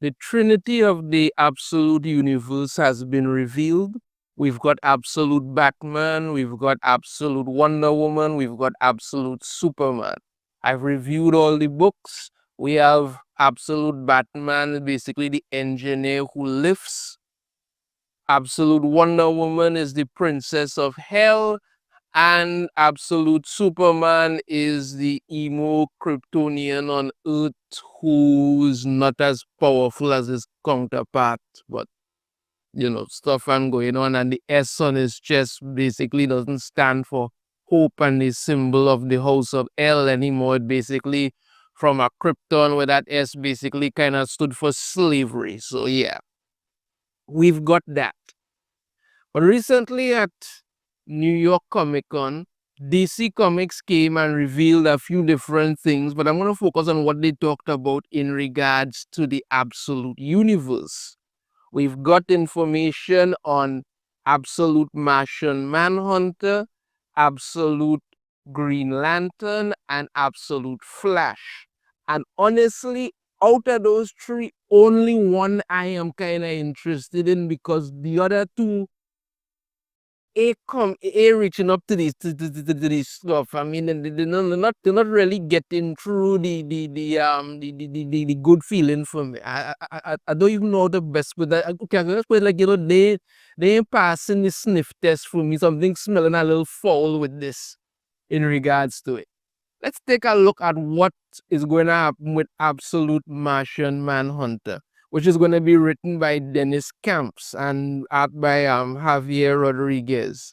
The trinity of the absolute universe has been revealed. We've got absolute Batman, we've got absolute Wonder Woman, we've got absolute Superman. I've reviewed all the books. We have absolute Batman, basically the engineer who lifts. Absolute Wonder Woman is the princess of hell. And Absolute Superman is the emo Kryptonian on Earth who's not as powerful as his counterpart, but stuff and going on. And the S on his chest basically doesn't stand for hope and the symbol of the house of L anymore. It basically, from a Krypton, where that S basically kind of stood for slavery. So, yeah, we've got that. But recently at New York Comic Con, DC Comics came and revealed a few different things, but I'm going to focus on what they talked about in regards to the Absolute Universe. We've got information on Absolute Martian Manhunter, Absolute Green Lantern, and Absolute Flash. And honestly, out of those three, only one I am kind of interested in, because the other two reaching up to this stuff. I mean, they're not really getting through the good feeling for me. I don't even know the best with that. Okay, I just put like they ain't passing the sniff test for me. Something smelling a little foul with this in regards to it. Let's take a look at what is going to happen with Absolute Martian Manhunter, which is going to be written by Dennis Camps and art by Javier Rodriguez.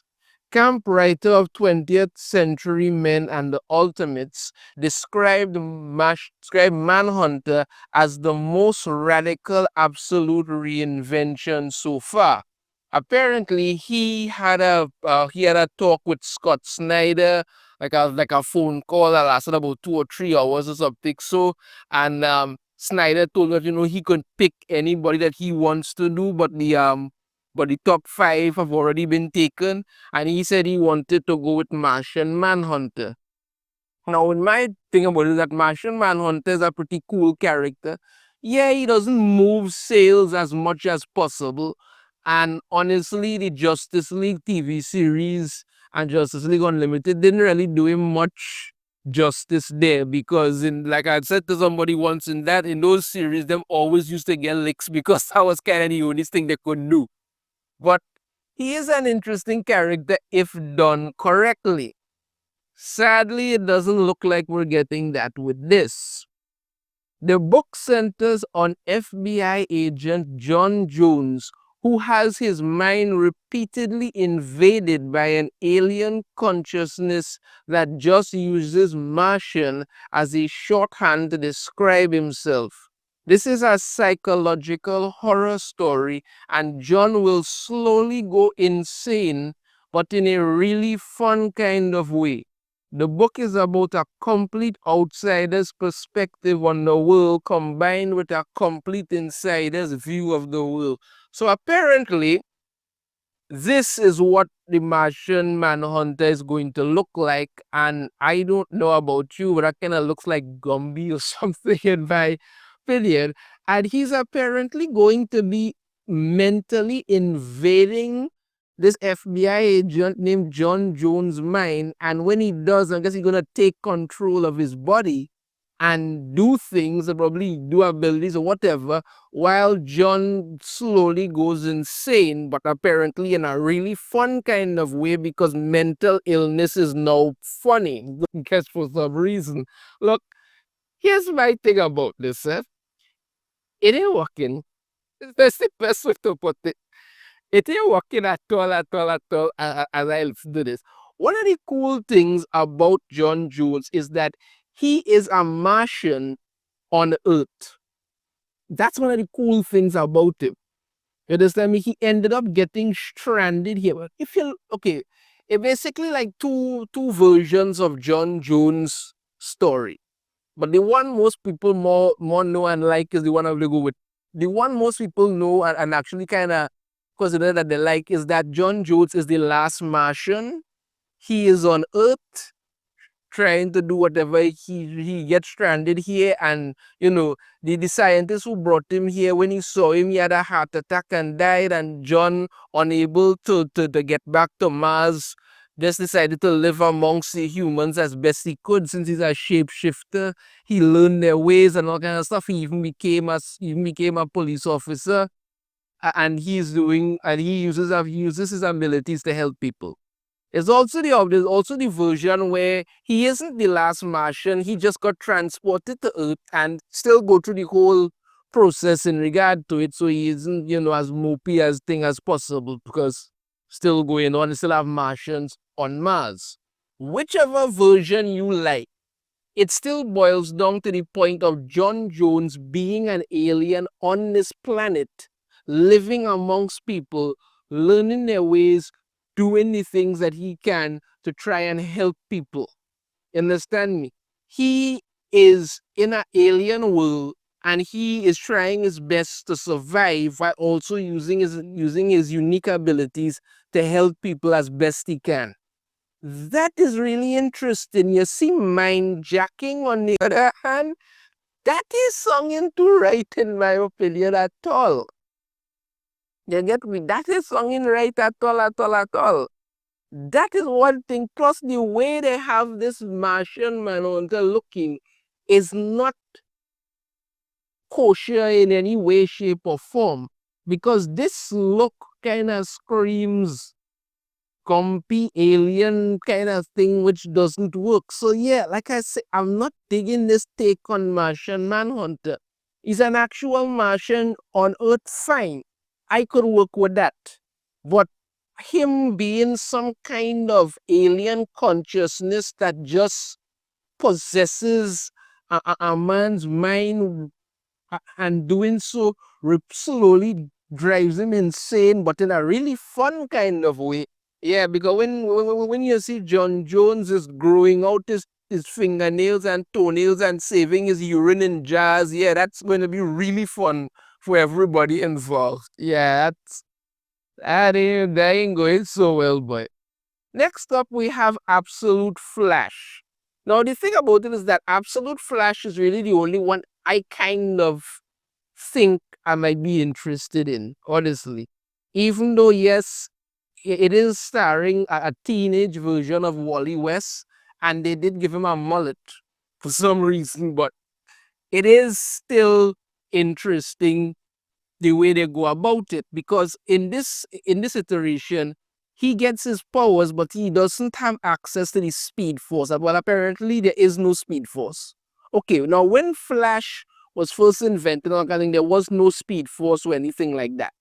Camp, writer of 20th Century Men and the Ultimates, described Manhunter as the most radical absolute reinvention so far. Apparently, he had a talk with Scott Snyder, like a phone call that lasted about 2 or 3 hours or something. So, and Snyder told us, he could pick anybody that he wants to do, but the top 5 have already been taken, and he said he wanted to go with Martian Manhunter. Now, in my thing about it is that Martian Manhunter is a pretty cool character. Yeah, he doesn't move sales as much as possible. And honestly, the Justice League TV series and Justice League Unlimited didn't really do him much justice there, because like I said to somebody once, in those series, them always used to get licks because that was kind of the only thing they could do. But he is an interesting character if done correctly. Sadly, it doesn't look like we're getting that with this. The book centers on FBI agent John Jones, who has his mind repeatedly invaded by an alien consciousness that just uses Martian as a shorthand to describe himself. This is a psychological horror story, and John will slowly go insane, but in a really fun kind of way. The book is about a complete outsider's perspective on the world combined with a complete insider's view of the world. So apparently, this is what the Martian Manhunter is going to look like. And I don't know about you, but that kind of looks like Gumby or something in my opinion. And he's apparently going to be mentally invading this FBI agent named John Jones' mind. And when he does, I guess he's going to take control of his body and do things, and probably do abilities or whatever, while John slowly goes insane, but apparently in a really fun kind of way, because mental illness is now funny. I guess for some reason. Look, here's my thing about this. It ain't working. That's the best way to put it. It ain't working at all, at all, at all, as I listen to this. One of the cool things about John Jones is that he is a Martian on Earth. That's one of the cool things about him. You understand me? He ended up getting stranded here. But it basically like two versions of John Jones' story. But the one most people more know and like is the one I'm gonna go with. The one most people know and actually kind of consider that they like is that John Jones is the last Martian. He is on Earth trying to do whatever. He gets stranded here, and the scientist who brought him here, when he saw him, he had a heart attack and died. And John, unable to get back to Mars, just decided to live amongst the humans as best he could. Since he's a shapeshifter, he learned their ways and all kind of stuff. He even became a police officer, and he uses his abilities to help people. There's also the version where he isn't the last Martian. He just got transported to Earth and still go through the whole process in regard to it. So he isn't, as mopey as thing as possible, because still going on, still have Martians on Mars. Whichever version you like, it still boils down to the point of John Jones being an alien on this planet, living amongst people, learning their ways, doing the things that he can to try and help people. Understand me? He is in an alien world, and he is trying his best to survive while also using his unique abilities to help people as best he can. That is really interesting. You see, mind jacking, on the other hand, that is sung to right, in my opinion, at all. You get me? That is sung right at all, at all, at all. That is one thing. Plus, the way they have this Martian Manhunter looking is not kosher in any way, shape, or form. Because this look kind of screams compy alien kind of thing, which doesn't work. So yeah, like I say, I'm not digging this take on Martian Manhunter. He's an actual Martian on Earth, fine. I could work with that. But him being some kind of alien consciousness that just possesses a man's mind, and doing so slowly drives him insane, but in a really fun kind of way. Yeah, because when you see John Jones is growing out his fingernails and toenails and saving his urine in jars, yeah, that's going to be really fun for everybody involved. Yeah, that ain't going so well, boy. Next up, we have Absolute Flash. Now, the thing about it is that Absolute Flash is really the only one I kind of think I might be interested in, honestly. Even though, yes, it is starring a teenage version of Wally West, and they did give him a mullet for some reason, but it is still interesting the way they go about it, because in this iteration, he gets his powers, but he doesn't have access to the speed force. Well, apparently there is no speed force. Okay, now when Flash was first invented, I think there was no speed force or anything like that.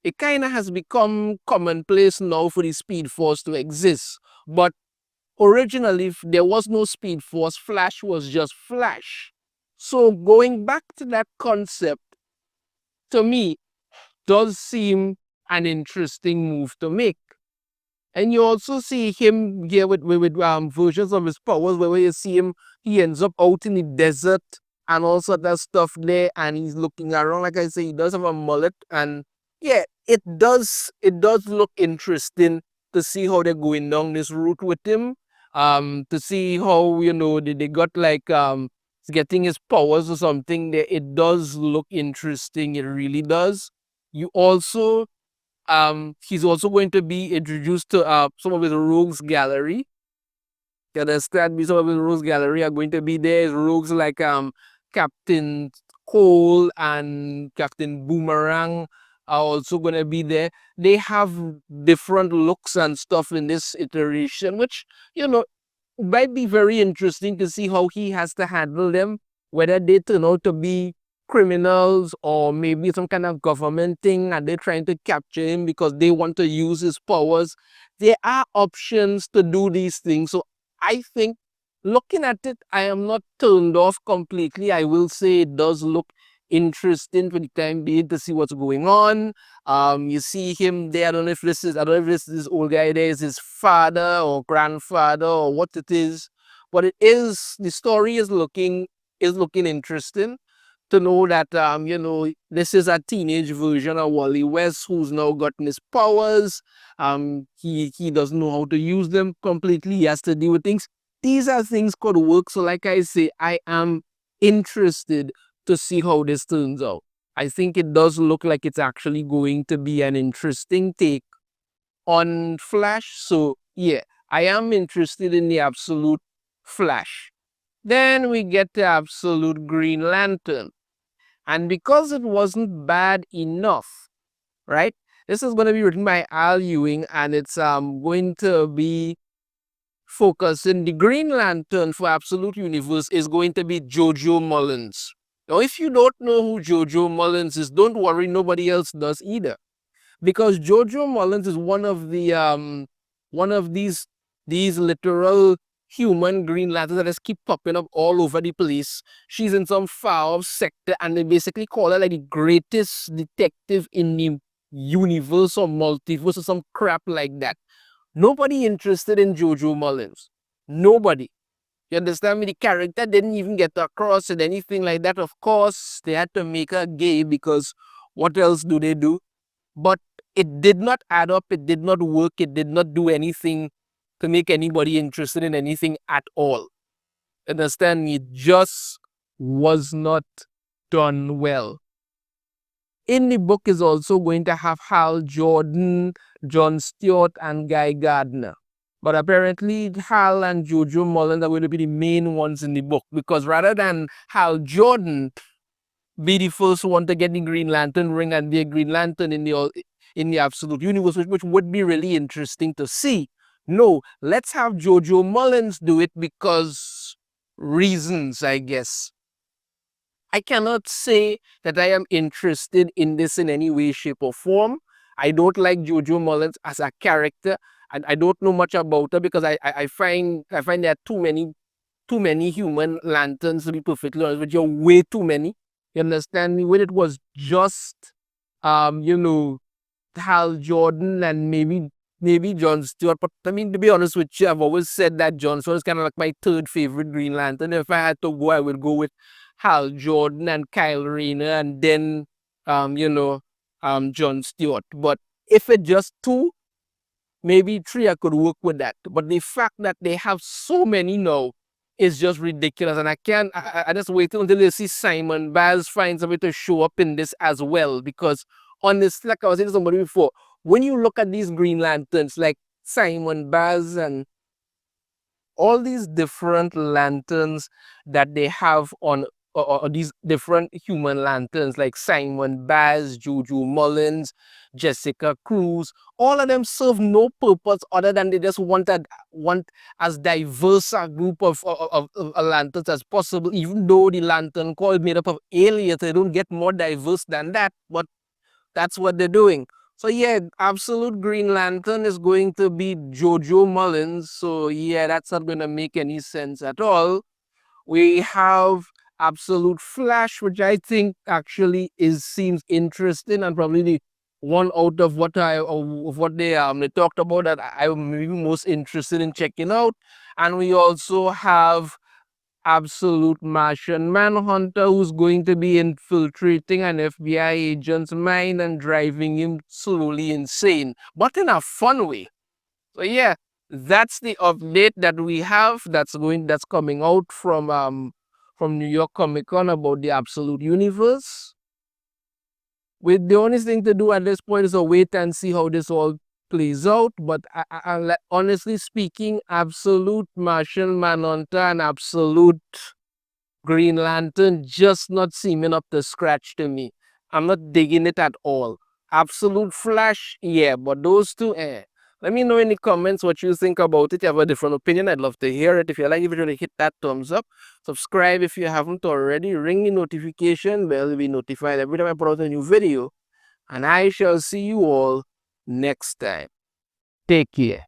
It kind of has become commonplace now for the speed force to exist. But originally, if there was no speed force, Flash was just Flash. So going back to that concept, to me, does seem an interesting move to make. And you also see him here with versions of his powers where you see him, he ends up out in the desert and all sort of stuff there, and he's looking around. Like I say, he does have a mullet, and yeah, it does look interesting to see how they're going down this route with him. To see how, they got like getting his powers or something there. It does look interesting, it really does. You also he's also going to be introduced to some of his rogues gallery. You understand me? Some of his rogues gallery are going to be there. His rogues like Captain Cole and Captain Boomerang are also going to be there. They have different looks and stuff in this iteration, which, might be very interesting to see how he has to handle them, whether they turn out to be criminals or maybe some kind of government thing, and they're trying to capture him because they want to use his powers. There are options to do these things. So I think, looking at it, I am not turned off completely. I will say it does look interesting for the time being to see what's going on. You see him there. I don't know if this old guy there is his father or grandfather or what it is, but the story is looking interesting to know that this is a teenage version of Wally West who's now gotten his powers. He doesn't know how to use them completely. He has to deal with things. these are things could work. So, like I say, I am interested to see how this turns out. I think it does look like it's actually going to be an interesting take on Flash. So, yeah, I am interested in the Absolute Flash. Then we get the Absolute Green Lantern. And because it wasn't bad enough, right? This is going to be written by Al Ewing, and it's going to be focusing. The Green Lantern for Absolute Universe is going to be Jojo Mullins. Now, if you don't know who Jojo Mullins is, don't worry, nobody else does either, because Jojo Mullins is one of these literal human Green Lanterns that just keep popping up all over the place. She's in some far off sector, and they basically call her like the greatest detective in the universe or multiverse or some crap like that. Nobody interested in Jojo Mullins. Nobody. You understand me? The character didn't even get across and anything like that. Of course, they had to make her gay because what else do they do? But it did not add up. It did not work. It did not do anything to make anybody interested in anything at all. Understand me? It just was not done well. In the book is also going to have Hal Jordan, John Stewart, and Guy Gardner. But apparently, Hal and Jojo Mullins are going to be the main ones in the book, because rather than Hal Jordan be the first one to get the Green Lantern ring and be a Green Lantern in the Absolute Universe, which would be really interesting to see. No, let's have Jojo Mullins do it because reasons, I guess. I cannot say that I am interested in this in any way, shape, or form. I don't like Jojo Mullins as a character, and I don't know much about her because I find there are too many human lanterns, to be perfectly honest with you, way too many. You understand me? When it was just you know, Hal Jordan and maybe John Stewart. But I mean, to be honest with you, I've always said that John Stewart is kind of like my third favorite Green Lantern. If I had to go, I would go with Hal Jordan and Kyle Rayner, and then John Stewart. But if it just two, maybe three, I could work with that. But the fact that they have so many now is just ridiculous. And I can't, I just wait until they see Simon Baz finds a way to show up in this as well. Because honestly, like I was saying to somebody before, when you look at these Green Lanterns, like Simon Baz and all these different lanterns that they have on or these different human lanterns like Simon Baz, Juju Mullins, Jessica Cruz, all of them serve no purpose other than they just want as diverse a group of lanterns as possible, even though the lantern corps is made up of aliens. They don't get more diverse than that, but that's what they're doing. So yeah, Absolute Green Lantern is going to be Jojo Mullins. So yeah, that's not going to make any sense at all. We have Absolute Flash, which I think actually seems interesting and probably the one out of what they talked about that I'm maybe most interested in checking out. And we also have Absolute Martian Manhunter, who's going to be infiltrating an FBI agent's mind and driving him slowly insane, but in a fun way. So yeah, that's the update that we have that's coming out from New York Comic Con about the Absolute Universe. With the only thing to do at this point is to wait and see how this all plays out. But honestly speaking, Absolute Martian Manhunter and Absolute Green Lantern just not seeming up to scratch to me. I'm not digging it at all. Absolute Flash, yeah, but those two, eh. Let me know in the comments what you think about it. If you have a different opinion, I'd love to hear it. If you like the video, hit that thumbs up. Subscribe if you haven't already. Ring the notification bell to be notified every time I put out a new video. And I shall see you all next time. Take care.